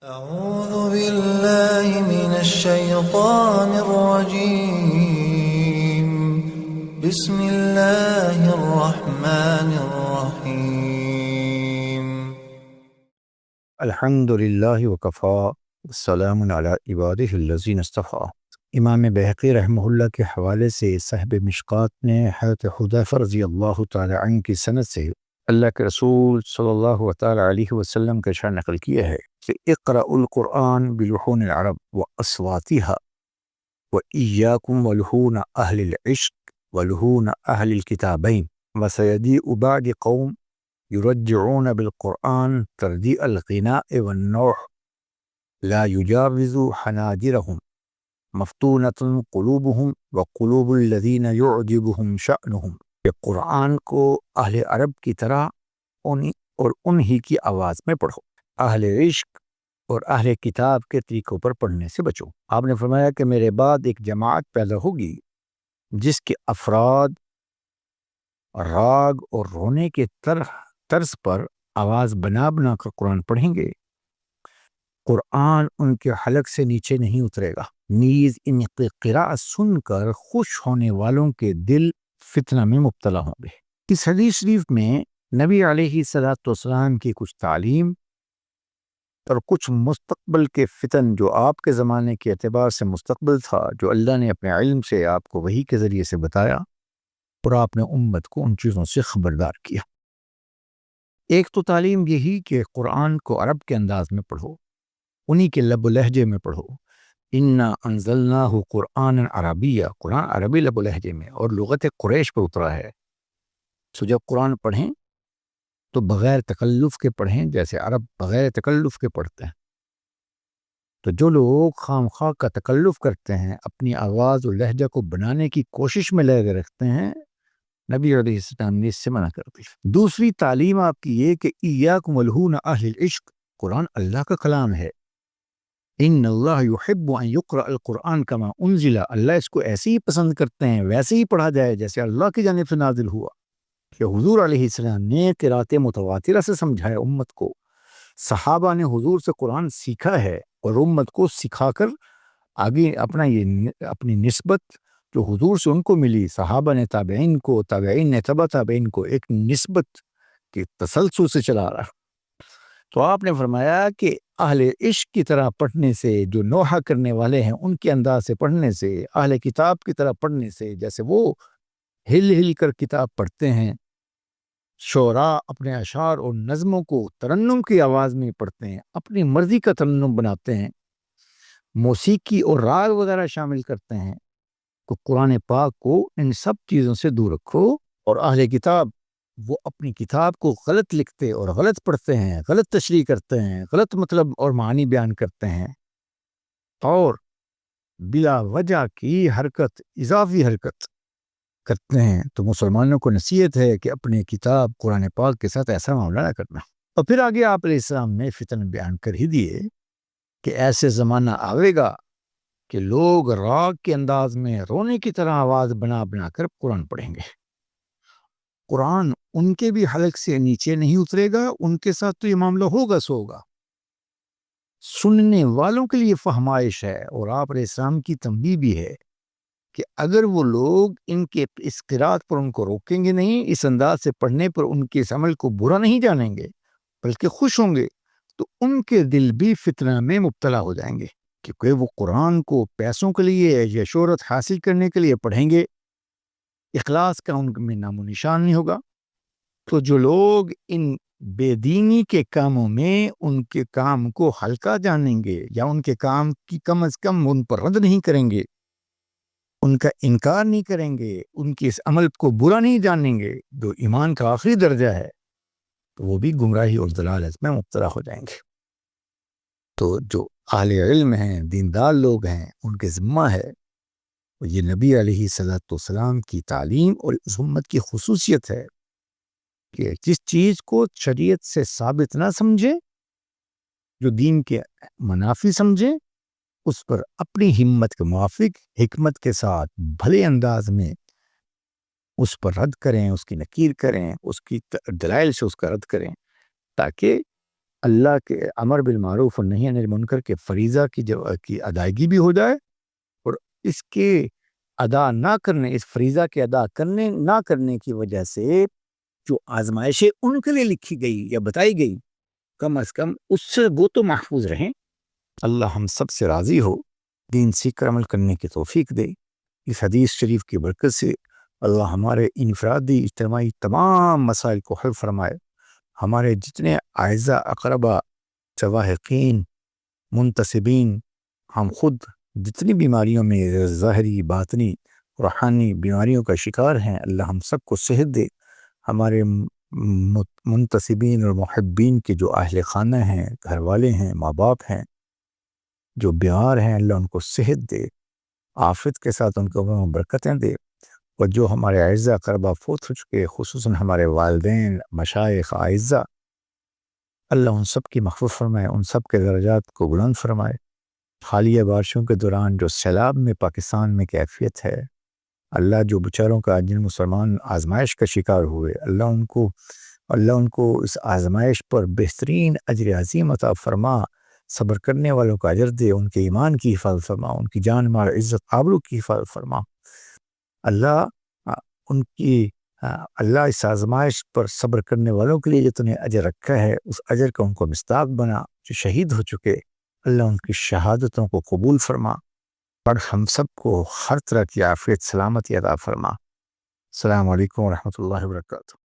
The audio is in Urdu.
أعوذ بالله من الشيطان الرجيم. بسم الله الرحمن الرحيم. الحمد للہ وکفا والسلام علی عبادہ الذین اصطفیٰ۔ امام بہقی رحمہ اللہ کے حوالے سے صاحب مشکات نے حضرت حذیفہ رضی اللہ تعالی عنہ کی سند سے اللہ کے رسول صلی اللہ تعالی علیہ وسلم کا ارشاد نقل کیا ہے کہ اقرأوا القرآن بلحون العرب واصواتها وإياكم ولحون اہل العشق ولحون اہل الکتابین وسيجيء بعد قوم يرجعون بالقرآن ترديء الغناء والنوح لا يجاوز حناجرهم مفتونة قلوبهم وقلوب الذين يعجبهم شأنهم۔ کہ قرآن کو اہل عرب کی طرح انہی کی آواز میں پڑھو، اہل عشق اور اہل کتاب کے طریقوں پر پڑھنے سے بچو۔ آپ نے فرمایا کہ میرے بعد ایک جماعت پیدا ہوگی جس کے افراد راگ اور رونے کے طرز پر آواز بنا بنا کر قرآن پڑھیں گے۔ قرآن ان کے حلق سے نیچے نہیں اترے گا، نیز ان کی قراءت سن کر خوش ہونے والوں کے دل فتنہ میں مبتلا ہوں گے۔ اس حدیث شریف میں نبی علیہ الصلوۃ والسلام کی کچھ تعلیم اور کچھ مستقبل کے فتن جو آپ کے زمانے کے اعتبار سے مستقبل تھا، جو اللہ نے اپنے علم سے آپ کو وحی کے ذریعے سے بتایا اور آپ نے امت کو ان چیزوں سے خبردار کیا۔ ایک تو تعلیم یہی کہ قرآن کو عرب کے انداز میں پڑھو، انہی کے لب و لہجے میں پڑھو۔ انا انزلناہ قرآنا عربیہ، قرآن عربی لب و لہجے میں اور لغت قریش پر اترا ہے۔ سو جب قرآن پڑھیں تو بغیر تکلف کے پڑھیں، جیسے عرب بغیر تکلف کے پڑھتے ہیں۔ تو جو لوگ خام خواہ کا تکلف کرتے ہیں، اپنی آواز و لہجہ کو بنانے کی کوشش میں لگے رکھتے ہیں، نبی علیہ السلام نے اس سے منع کر دی۔ دوسری تعلیم آپ کی یہ کہ ایاکم ولحون اہل العشق، قرآن اللہ کا کلام ہے۔ ان اللہ یحب ان یقرأ القرآن کما انزل، اللہ اس کو ایسے ہی پسند کرتے ہیں، ویسے ہی پڑھا جائے جیسے اللہ کی جانب سے نازل ہوا۔ کہ حضور علیہ السلام نے قرأت متواترہ سے سمجھایا امت کو، صحابہ نے حضور سے قرآن سیکھا ہے اور امت کو سکھا کر آگے اپنی نسبت جو حضور سے ان کو ملی، صحابہ نے تابعین کو، تابعین نے تبع تابعین کو، ایک نسبت کے تسلسل سے چلا رہا۔ تو آپ نے فرمایا کہ اہل عشق کی طرح پڑھنے سے، جو نوحہ کرنے والے ہیں ان کے انداز سے پڑھنے سے، اہل کتاب کی طرح پڑھنے سے، جیسے وہ ہل ہل کر کتاب پڑھتے ہیں، شعراء اپنے اشعار اور نظموں کو ترنم کی آواز میں پڑھتے ہیں، اپنی مرضی کا ترنم بناتے ہیں، موسیقی اور راگ وغیرہ شامل کرتے ہیں، تو قرآن پاک کو ان سب چیزوں سے دور رکھو۔ اور اہل کتاب وہ اپنی کتاب کو غلط لکھتے اور غلط پڑھتے ہیں، غلط تشریح کرتے ہیں، غلط مطلب اور معنی بیان کرتے ہیں، اور بلا وجہ کی حرکت، اضافی حرکت کرتے ہیں۔ تو مسلمانوں کو نصیحت ہے کہ اپنی کتاب قرآن پاک کے ساتھ ایسا معاملہ نہ کرنا۔ اور پھر آگے آپ علیہ السلام نے فتن بیان کر ہی دیے کہ ایسے زمانہ آئے گا کہ لوگ راگ کے انداز میں رونے کی طرح آواز بنا بنا کر قرآن پڑھیں گے۔ قرآن ان کے بھی حلق سے نیچے نہیں اترے گا، ان کے ساتھ تو یہ معاملہ ہوگا سو ہوگا۔ سننے والوں کے لیے فہمائش ہے، اور آپ علیہ السلام کی تنبیہ بھی ہے کہ اگر وہ لوگ ان کے اس قرات پر ان کو روکیں گے نہیں، اس انداز سے پڑھنے پر ان کے اس عمل کو برا نہیں جانیں گے بلکہ خوش ہوں گے، تو ان کے دل بھی فتنہ میں مبتلا ہو جائیں گے، کیونکہ وہ قرآن کو پیسوں کے لیے یا شہرت حاصل کرنے کے لیے پڑھیں گے، اخلاص کا ان میں نام و نشان نہیں ہوگا۔ تو جو لوگ ان بے دینی کے کاموں میں ان کے کام کو ہلکا جانیں گے، یا ان کے کام کی کم از کم ان پر رد نہیں کریں گے، ان کا انکار نہیں کریں گے، ان کے اس عمل کو برا نہیں جانیں گے جو ایمان کا آخری درجہ ہے، تو وہ بھی گمراہی اور ضلالت میں مبتلا ہو جائیں گے۔ تو جو اہل علم ہیں، دیندار لوگ ہیں، ان کے ذمہ ہے، یہ نبی علیہ الصلوۃ والسلام کی تعلیم اور اس امت کی خصوصیت ہے کہ جس چیز کو شریعت سے ثابت نہ سمجھے، جو دین کے منافی سمجھے، اس پر اپنی ہمت کے موافق حکمت کے ساتھ بھلے انداز میں اس پر رد کریں، اس کی نکیر کریں، اس کی دلائل سے اس کا رد کریں، تاکہ اللہ کے امر بالمعروف اور نہی عن المنکر کے فریضہ کی ادائیگی بھی ہو جائے، اور اس کے ادا نہ کرنے، اس فریضہ کے ادا کرنے نہ کرنے کی وجہ سے جو آزمائشیں ان کے لیے لکھی گئی یا بتائی گئی، کم از کم اس سے وہ تو محفوظ رہیں۔ اللہ ہم سب سے راضی ہو، دین سیکھ کر عمل کرنے کی توفیق دے۔ اس حدیث شریف کی برکت سے اللہ ہمارے انفرادی اجتماعی تمام مسائل کو حل فرمائے، ہمارے جتنے اعزاء اقربا چواہقین منتسبین، ہم خود جتنی بیماریوں میں ظاہری باطنی روحانی بیماریوں کا شکار ہیں، اللہ ہم سب کو صحت دے۔ ہمارے منتسبین اور محبین کے جو اہل خانہ ہیں، گھر والے ہیں، ماں باپ ہیں جو بیمار ہیں، اللہ ان کو صحت دے، عافیت کے ساتھ ان کو برکتیں دے۔ اور جو ہمارے اعزاء اقربا فوت ہو چکے، خصوصاً ہمارے والدین، مشائخ، اعزاء، اللہ ان سب کی مغفرت فرمائے، ان سب کے درجات کو بلند فرمائے۔ حالیہ بارشوں کے دوران جو سیلاب میں پاکستان میں کیفیت ہے، اللہ جو بچاروں کا جن مسلمان آزمائش کا شکار ہوئے، اللہ ان کو اس آزمائش پر بہترین اجر عظیم عطا فرما، صبر کرنے والوں کا اجر دے، ان کے ایمان کی حفاظت فرما، ان کی جان مال عزت آبرو کی حفاظت فرما۔ اللہ اس آزمائش پر صبر کرنے والوں کے لیے جو تو نے اجر رکھا ہے، اس اجر کا ان کو مصداق بنا۔ جو شہید ہو چکے، اللہ ان کی شہادتوں کو قبول فرما، اور ہم سب کو ہر طرح کی عافیت سلامتی عطا فرما۔ السلام علیکم ورحمۃ اللہ وبرکاتہ۔